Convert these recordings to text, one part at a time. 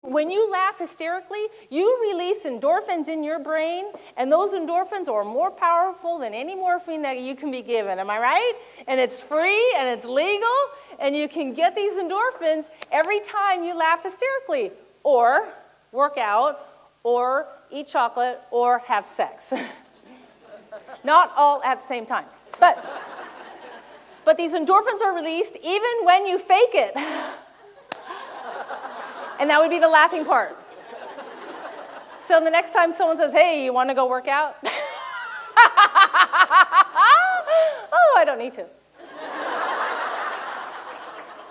When you laugh hysterically, you release endorphins in your brain, and those endorphins are more powerful than any morphine that you can be given. Am I right? And it's free, and it's legal, and you can get these endorphins every time you laugh hysterically, or work out, or eat chocolate, or have sex. Not all at the same time. But these endorphins are released even when you fake it. And that would be the laughing part. So the next time someone says, hey, you want to go work out? Oh, I don't need to.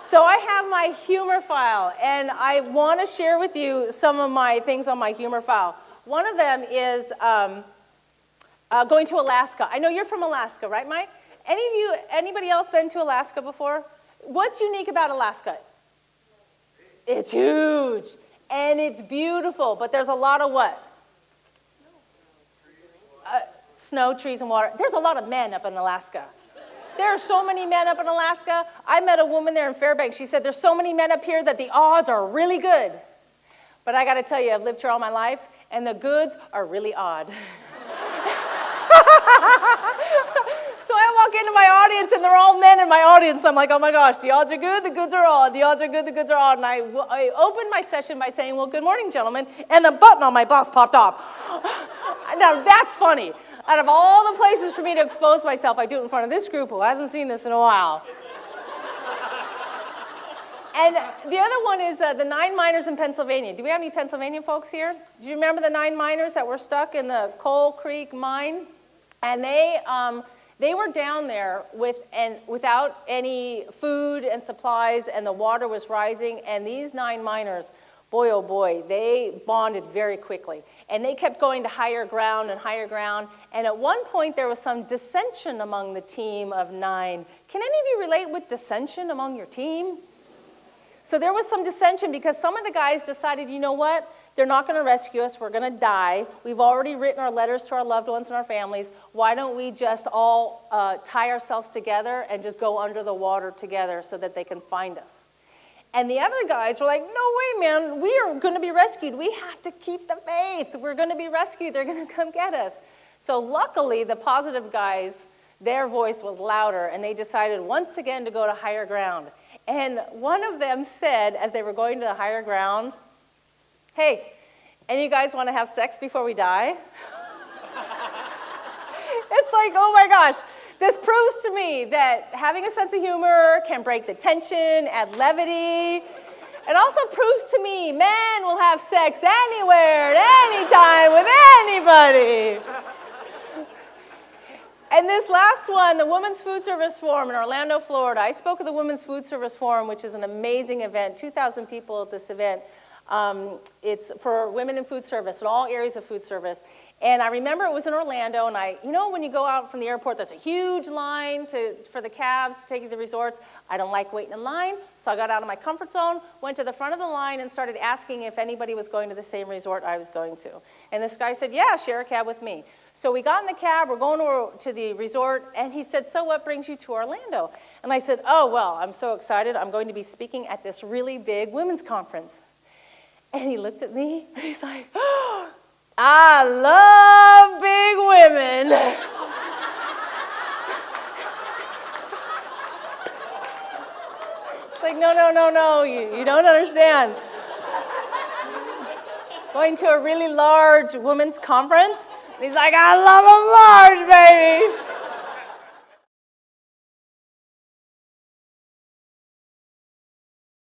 So I have my humor file, and I want to share with you some of my things on my humor file. One of them is going to Alaska. I know you're from Alaska, right, Mike? Anybody else been to Alaska before? What's unique about Alaska? It's huge, and it's beautiful, but there's a lot of what? Snow, trees, and water. There's a lot of men up in Alaska. There are so many men up in Alaska. I met a woman there in Fairbanks. She said, there's so many men up here that the odds are really good. But I got to tell you, I've lived here all my life, and the goods are really odd. So I walk into my audience, and they're all men in my audience. So I'm like, oh my gosh, the odds are good, the goods are odd. The odds are good, the goods are odd. And I opened my session by saying, well, good morning, gentlemen. And the button on my blouse popped off. Now, that's funny. Out of all the places for me to expose myself, I do it in front of this group who hasn't seen this in a while. And the other one is the 9 miners in Pennsylvania. Do we have any Pennsylvania folks here? Do you remember the 9 miners that were stuck in the Coal Creek mine? And they were down there without any food and supplies, and the water was rising. And these 9 miners, boy, oh boy, they bonded very quickly. And they kept going to higher ground and higher ground. And at one point, there was some dissension among the team of 9. Can any of you relate with dissension among your team? So there was some dissension because some of the guys decided, you know what? They're not going to rescue us. We're going to die. We've already written our letters to our loved ones and our families. Why don't we just all tie ourselves together and just go under the water together so that they can find us? And the other guys were like, no way, man. We are going to be rescued. We have to keep the faith. We're going to be rescued. They're going to come get us. So luckily, the positive guys, their voice was louder, and they decided once again to go to higher ground. And one of them said, as they were going to the higher ground, hey, any of you guys want to have sex before we die? It's like, oh my gosh. This proves to me that having a sense of humor can break the tension, add levity. It also proves to me men will have sex anywhere, at any time, with anybody. And this last one, the Women's Food Service Forum in Orlando, Florida. I spoke at the Women's Food Service Forum, which is an amazing event, 2,000 people at this event. It's for women in food service, in all areas of food service. And I remember it was in Orlando, and you know when you go out from the airport, there's a huge line for the cabs to take you to the resorts. I don't like waiting in line, so I got out of my comfort zone, went to the front of the line, and started asking if anybody was going to the same resort I was going to. And this guy said, yeah, share a cab with me. So we got in the cab, we're going to the resort, and he said, so what brings you to Orlando? And I said, oh, well, I'm so excited. I'm going to be speaking at this really big women's conference. And he looked at me, and he's like, oh, I love big women. It's like, no, you don't understand. Going to a really large women's conference, and he's like, I love them large, baby.